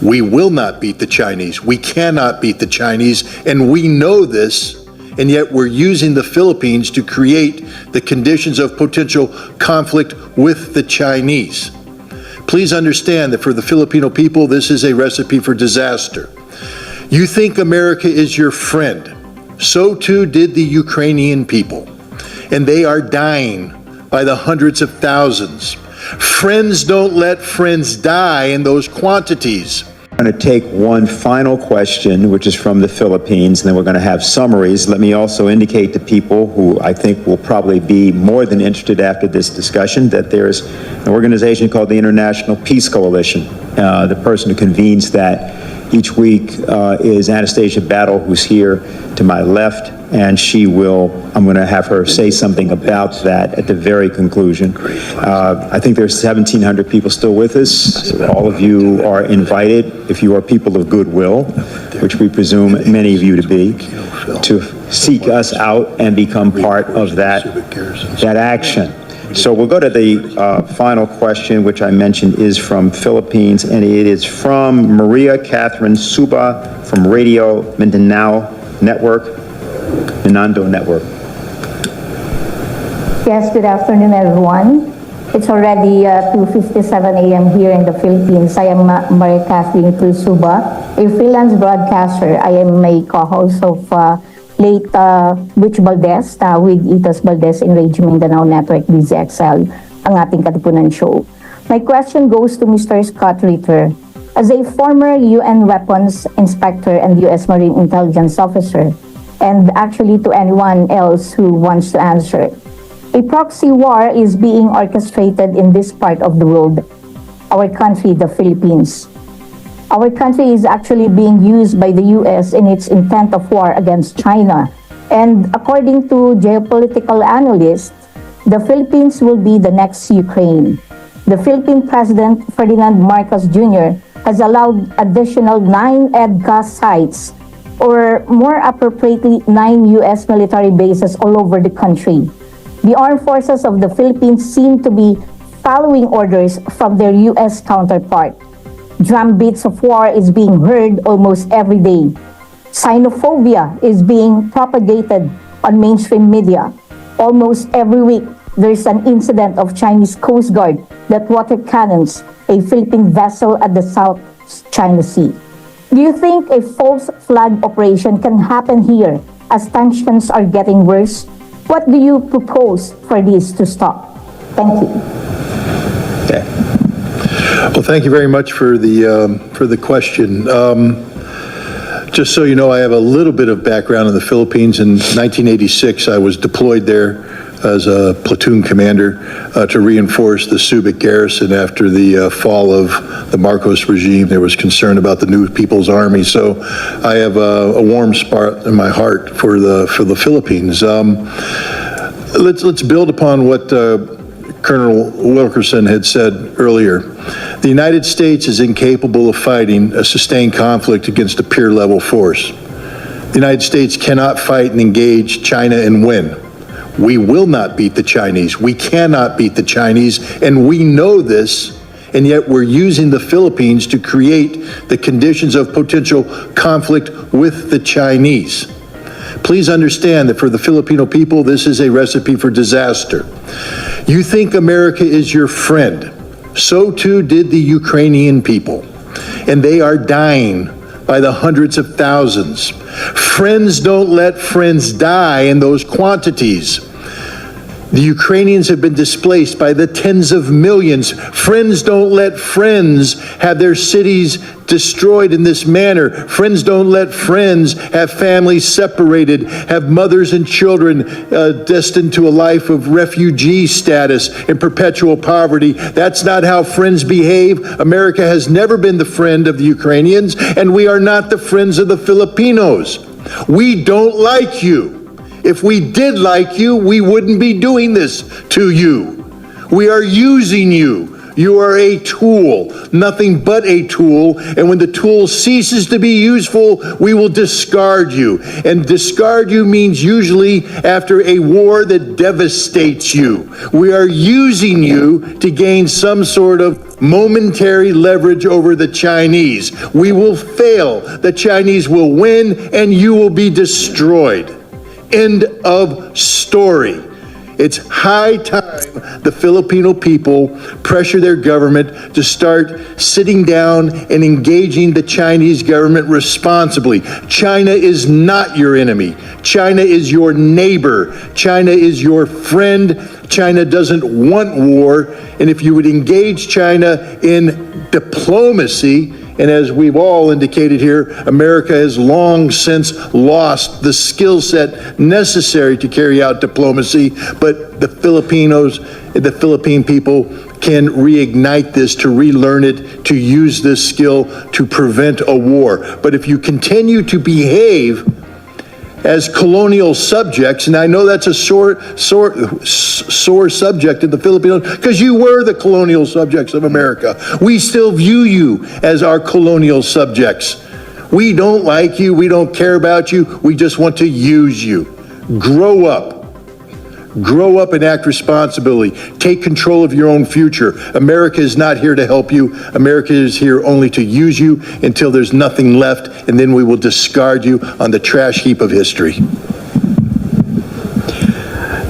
We will not beat the Chinese. We cannot beat the Chinese, and we know this, and yet we're using the Philippines to create the conditions of potential conflict with the Chinese. Please understand that for the Filipino people, this is a recipe for disaster. You think America is your friend. So too did the Ukrainian people, and they are dying by the hundreds of thousands. Friends don't let friends die in those quantities. I'm going to take one final question, which is from the Philippines, and then we're going to have summaries. Let me also indicate to people who I think will probably be more than interested after this discussion that there's an organization called the International Peace Coalition. The person who convenes that each week is Anastasia Battle, who's here to my left, and I'm going to have her say something about that at the very conclusion. I think there's 1,700 people still with us. All of you are invited, if you are people of goodwill, which we presume many of you to be, to seek us out and become part of that action. So we'll go to the final question, which I mentioned is from Philippines, and it is from Maria Catherine Suba from Radio Mindanao Network. Yes, good afternoon, everyone. It's already 2:57 a.m. here in the Philippines. I am Maria Catherine Suba, a freelance broadcaster. I am a co-host of late Butch Valdez with Itos Valdez in Radio Mindanao Network, DZXL, ang ating Katipunan show. My question goes to Mr. Scott Ritter. As a former UN weapons inspector and U.S. Marine intelligence officer, and actually to anyone else who wants to answer, a proxy war is being orchestrated in this part of the world, our country, the Philippines. Our country is actually being used by the U.S. in its intent of war against China. And according to geopolitical analysts, the Philippines will be the next Ukraine. The Philippine President Ferdinand Marcos Jr. has allowed additional 9 EDCA sites, or more appropriately 9 U.S. military bases all over the country. The armed forces of the Philippines seem to be following orders from their U.S. counterpart. Drumbeats of war is being heard almost every day. Xenophobia is being propagated on mainstream media. Almost every week, there's an incident of Chinese Coast Guard that water cannons a Philippine vessel at the South China Sea. Do you think a false flag operation can happen here as tensions are getting worse? What do you propose for this to stop? Thank you. Okay. Well, thank you very much for the question. Just so you know, I have a little bit of background in the Philippines. In 1986, I was deployed there as a platoon commander to reinforce the Subic garrison after the fall of the Marcos regime. There was concern about the new People's Army, so I have a warm spot in my heart for the Philippines. Let's build upon what Colonel Wilkerson had said earlier. The United States is incapable of fighting a sustained conflict against a peer-level force. The United States cannot fight and engage China and win. We will not beat the Chinese. We cannot beat the Chinese, and we know this, and yet we're using the Philippines to create the conditions of potential conflict with the Chinese. Please understand that for the Filipino people, this is a recipe for disaster. You think America is your friend. So too did the Ukrainian people, and they are dying by the hundreds of thousands. Friends don't let friends die in those quantities. The Ukrainians have been displaced by the tens of millions. Friends don't let friends have their cities destroyed in this manner. Friends don't let friends have families separated, have mothers and children destined to a life of refugee status and perpetual poverty. That's not how friends behave. America has never been the friend of the Ukrainians, and we are not the friends of the Filipinos. We don't like you. If we did like you, we wouldn't be doing this to you. We are using you You are a tool, nothing but a tool. And when the tool ceases to be useful, we will discard you. And discard you means usually after a war that devastates you. We are using you to gain some sort of momentary leverage over the Chinese. We will fail. The Chinese will win and you will be destroyed. End of story. It's high time the Filipino people pressure their government to start sitting down and engaging the Chinese government responsibly. China is not your enemy. China is your neighbor. China is your friend. China doesn't want war. And if you would engage China in diplomacy, and as we've all indicated here, America has long since lost the skill set necessary to carry out diplomacy, but the Philippine people can reignite this, to relearn it, to use this skill to prevent a war. But if you continue to behave as colonial subjects, and I know that's a sore subject in the Philippines, because you were the colonial subjects of America. We still view you as our colonial subjects. We don't like you, we don't care about you, we just want to use you. Grow up. Grow up and act responsibly. Take control of your own future. America is not here to help you. America is here only to use you until there's nothing left, and then we will discard you on the trash heap of history.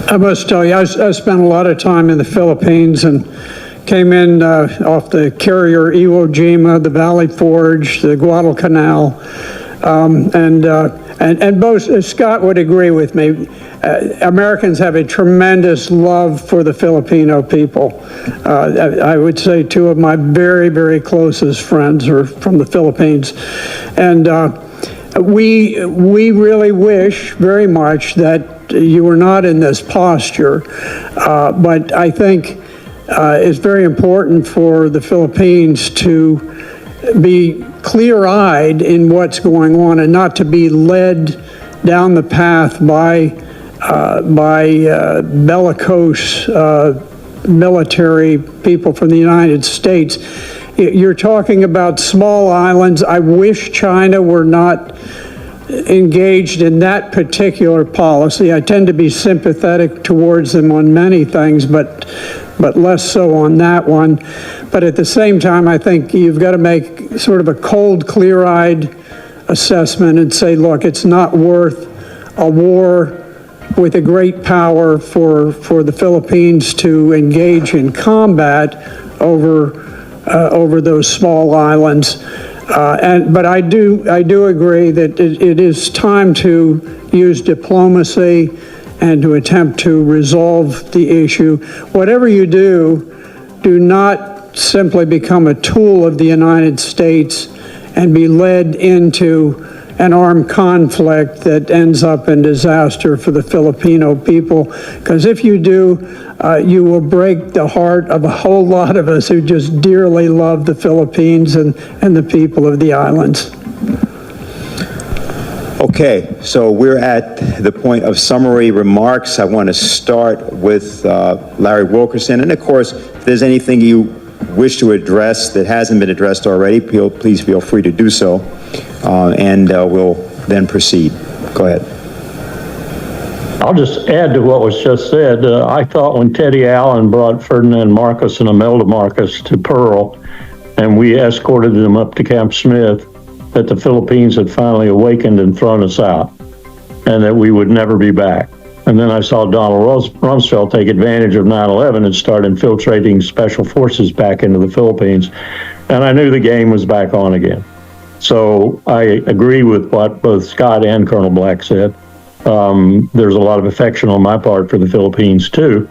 I must tell you, I spent a lot of time in the Philippines and came in off the carrier Iwo Jima, the Valley Forge, the Guadalcanal, and both, Scott would agree with me, Americans have a tremendous love for the Filipino people. I would say two of my very, very closest friends are from the Philippines. And we really wish very much that you were not in this posture, but I think it's very important for the Philippines to be clear-eyed in what's going on and not to be led down the path by bellicose military people from the United States. You're talking about small islands. I wish China were not engaged in that particular policy. I tend to be sympathetic towards them on many things, but less so on that one. But at the same time, I think you've got to make sort of a cold, clear-eyed assessment and say, look, it's not worth a war with a great power for the Philippines to engage in combat over those small islands. But I do agree that it is time to use diplomacy and to attempt to resolve the issue. Whatever you do, do not simply become a tool of the United States and be led into an armed conflict that ends up in disaster for the Filipino people. Because if you do, you will break the heart of a whole lot of us who just dearly love the Philippines and the people of the islands. Okay, so we're at the point of summary remarks. I want to start with Larry Wilkerson. And of course, if there's anything you wish to address that hasn't been addressed already, please feel free to do so. And we'll then proceed. Go ahead. I'll just add to what was just said. I thought when Teddy Allen brought Ferdinand Marcos and Imelda Marcos to Pearl, and we escorted them up to Camp Smith, that the Philippines had finally awakened and thrown us out, and that we would never be back. And then I saw Donald Rumsfeld take advantage of 9/11 and start infiltrating special forces back into the Philippines, and I knew the game was back on again. So I agree with what both Scott and Colonel Black said. There's a lot of affection on my part for the Philippines too,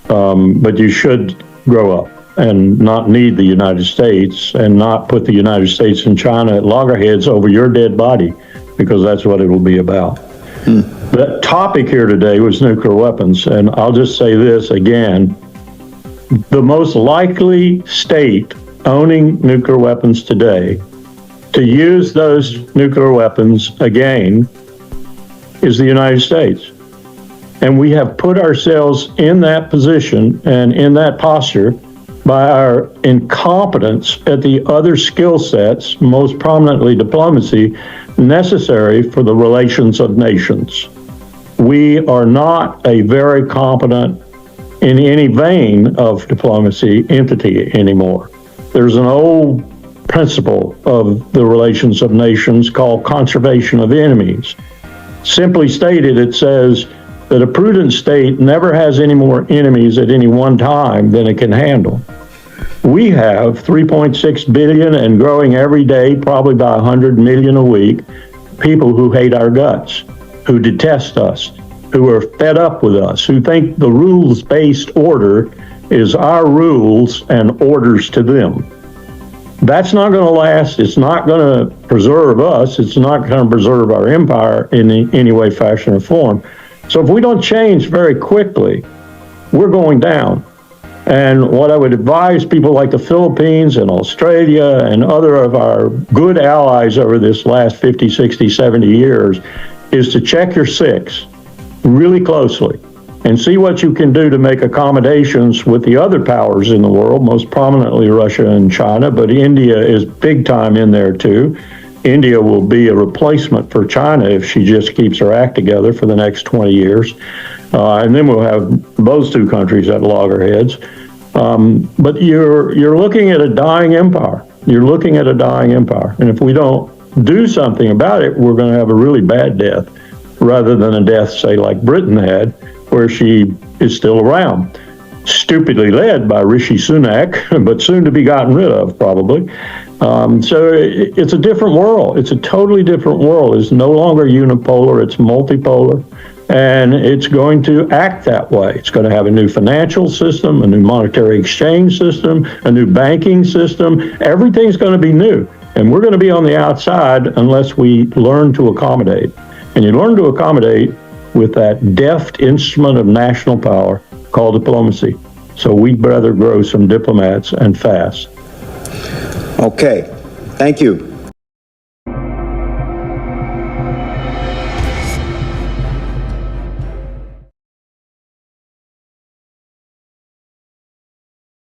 but you should grow up and not need the United States and not put the United States and China at loggerheads over your dead body, because that's what it will be about. The topic here today was nuclear weapons, and I'll just say this again. The most likely state owning nuclear weapons today to use those nuclear weapons again is the United States. And we have put ourselves in that position and in that posture by our incompetence at the other skill sets, most prominently diplomacy, necessary for the relations of nations. We are not a very competent, in any vein of diplomacy, entity anymore. There's an old principle of the relations of nations called conservation of enemies. Simply stated, it says that a prudent state never has any more enemies at any one time than it can handle. We have 3.6 billion and growing every day, probably by 100 million a week, people who hate our guts, who detest us, who are fed up with us, who think the rules-based order is our rules and orders to them. That's not going to last. It's not going to preserve us. It's not going to preserve our empire in any way, fashion, or form. So if we don't change very quickly, we're going down. And what I would advise people like the Philippines and Australia and other of our good allies over this last 50, 60, 70 years is to check your six really closely and see what you can do to make accommodations with the other powers in the world, most prominently Russia and China, but India is big time in there too. India will be a replacement for China if she just keeps her act together for the next 20 years. And then we'll have those two countries at loggerheads. But you're looking at a dying empire. You're looking at a dying empire. And if we don't do something about it, we're going to have a really bad death rather than a death, say, like Britain had, where she is still around. Stupidly led by Rishi Sunak, but soon to be gotten rid of, probably. So it's a different world. It's a totally different world. It's no longer unipolar, it's multipolar, and it's going to act that way. It's going to have a new financial system, a new monetary exchange system, a new banking system. Everything's going to be new, and we're going to be on the outside unless we learn to accommodate. And you learn to accommodate with that deft instrument of national power called diplomacy. So we'd rather grow some diplomats and fast. Okay, thank you.